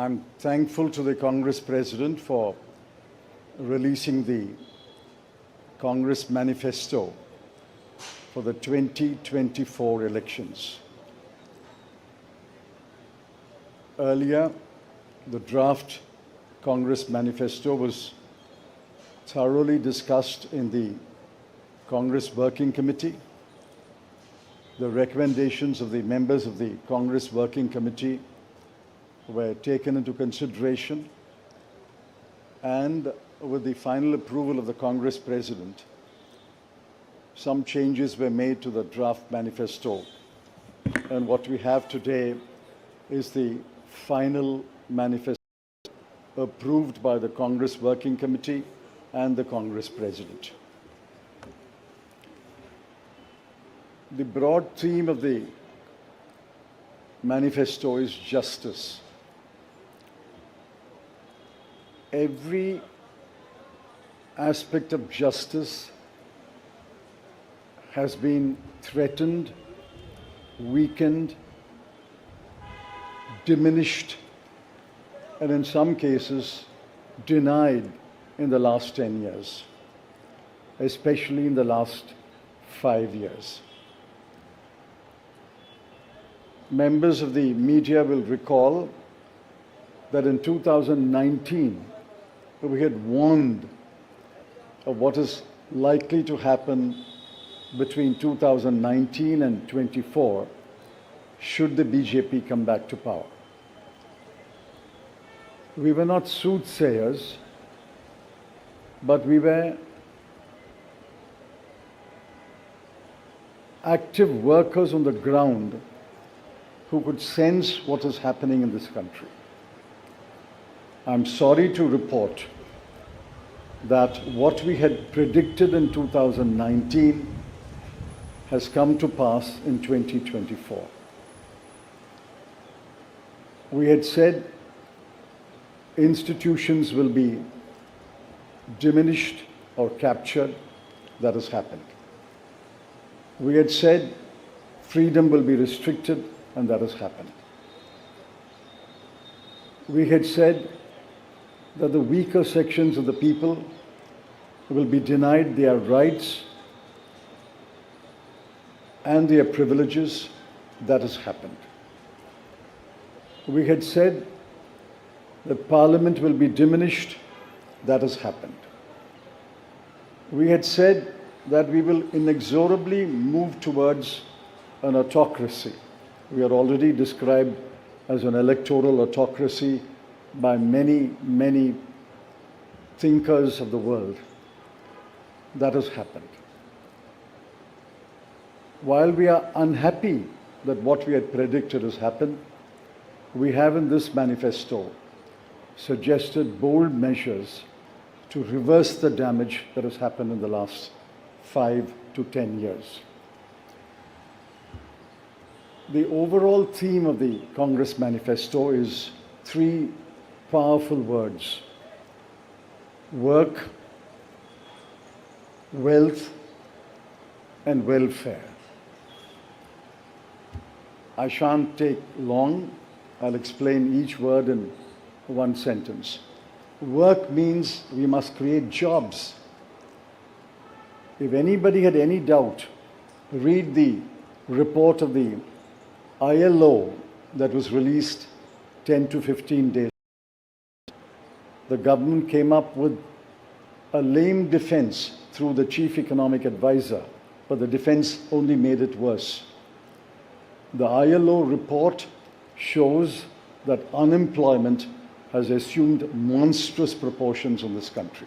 I'm thankful to the Congress President for releasing the Congress manifesto for the 2024 elections. Earlier, the draft Congress manifesto was thoroughly discussed in the Congress Working Committee. The recommendations of the members of the Congress Working Committee were taken into consideration, and with the final approval of the Congress President, some changes were made to the draft manifesto. And what we have today is the final manifesto approved by the Congress Working Committee and the Congress President. The broad theme of the manifesto is justice. Every aspect of justice has been threatened, weakened, diminished, and in some cases denied in the last 10 years, especially in the last 5 years. Members of the media will recall that in 2019, we had warned of what is likely to happen between 2019 and 24 should the BJP come back to power. We were not soothsayers, but we were active workers on the ground who could sense what is happening in this country. I'm sorry to report that what we had predicted in 2019 has come to pass in 2024. We had said institutions will be diminished or captured. That has happened. We had said freedom will be restricted, and that has happened. We had said that the weaker sections of the people will be denied their rights and their privileges. That has happened. We had said that Parliament will be diminished. That has happened. We had said that we will inexorably move towards an autocracy. We are already described as an electoral autocracy by many thinkers of the world. That has happened. While we are unhappy that what we had predicted has happened, we have in this manifesto suggested bold measures to reverse the damage that has happened in the last 5 to 10 years. The overall theme of the Congress manifesto is 3 powerful words: work, wealth, and welfare. I shan't take long. I'll explain each word in one sentence. Work means we must create jobs. If anybody had any doubt, read the report of the ILO that was released 10 to 15 days. The government came up with a lame defense through the chief economic advisor, but the defense only made it worse. The ILO report shows that unemployment has assumed monstrous proportions in this country.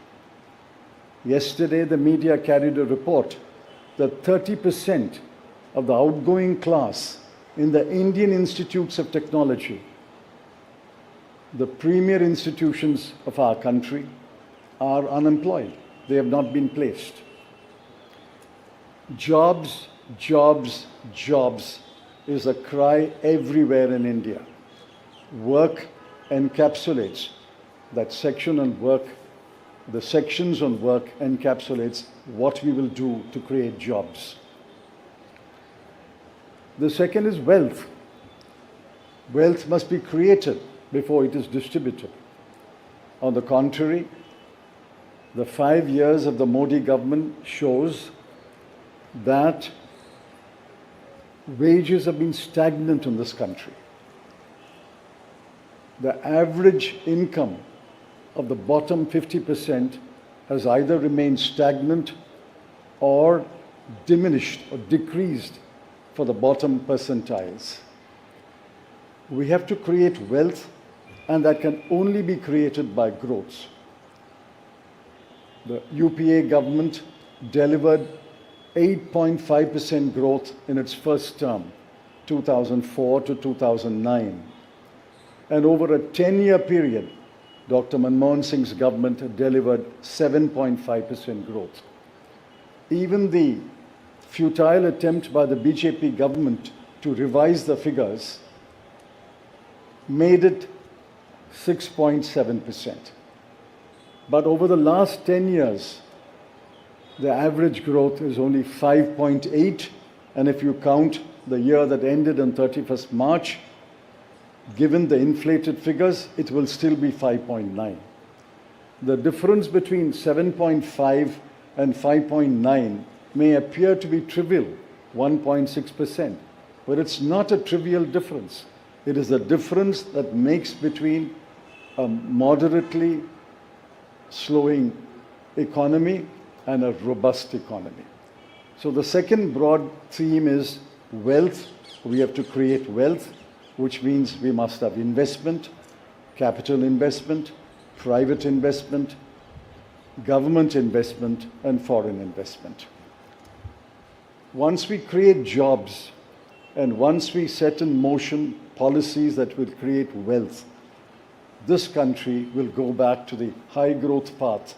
Yesterday, the media carried a report that 30% of the outgoing class in the Indian institutes of technology, the premier institutions of our country, are unemployed. They have not been placed. Jobs, jobs, jobs is a cry everywhere in India. Work encapsulates that section on work. The sections on work encapsulates what we will do to create jobs. The second is wealth. Wealth must be created before it is distributed. On the contrary, the 5 years of the Modi government shows that wages have been stagnant in this country. The average income of the bottom 50% has either remained stagnant or diminished or decreased for the bottom percentiles. We have to create wealth, and that can only be created by growth. The UPA government delivered 8.5% growth in its first term, 2004 to 2009. And over a 10-year period, Dr. Manmohan Singh's government delivered 7.5% growth. Even the futile attempt by the BJP government to revise the figures made it 6.7%. But over the last 10 years, the average growth is only 5.8, and if you count the year that ended on 31st March, given the inflated figures, it will still be 5.9. The difference between 7.5 and 5.9 may appear to be trivial, 1.6%, but it's not a trivial difference. It is the difference that makes between a moderately slowing economy and a robust economy. So the second broad theme is wealth. We have to create wealth, which means we must have investment, capital investment, private investment, government investment, and foreign investment. Once we create jobs and once we set in motion policies that will create wealth, this country will go back to the high growth path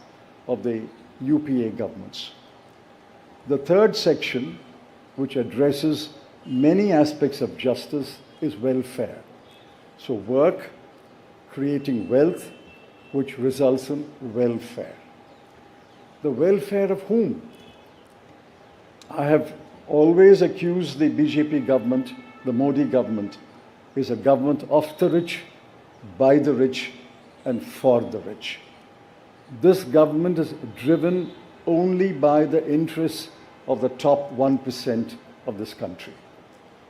of the UPA governments. The third section, which addresses many aspects of justice, is welfare. So work, creating wealth, which results in welfare. The welfare of whom? I have always accused the BJP government, the Modi government, is a government of the rich, by the rich, and for the rich. This government is driven only by the interests of the top 1% of this country.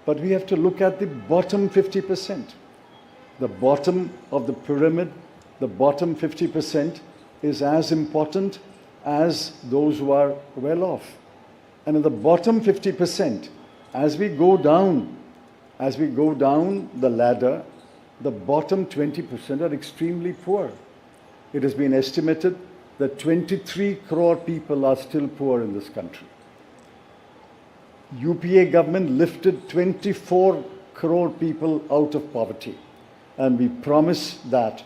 But we have to look at the bottom 50%. The bottom of the pyramid, the bottom 50% is as important as those who are well off. And in the bottom 50%, as we go down the ladder, the bottom 20% are extremely poor. It has been estimated that 23 crore people are still poor in this country. UPA government lifted 24 crore people out of poverty. And we promise that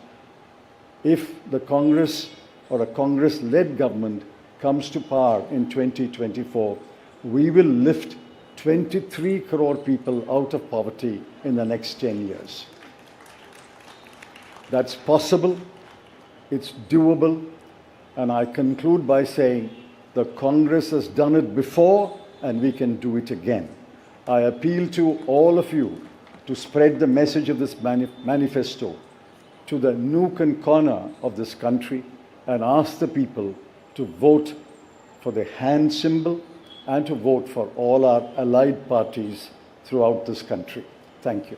if the Congress or a Congress-led government comes to power in 2024, we will lift 23 crore people out of poverty in the next 10 years. That's possible, it's doable, and I conclude by saying the Congress has done it before and we can do it again. I appeal to all of you to spread the message of this manifesto to the nook and corner of this country and ask the people to vote for the hand symbol and to vote for all our allied parties throughout this country. Thank you.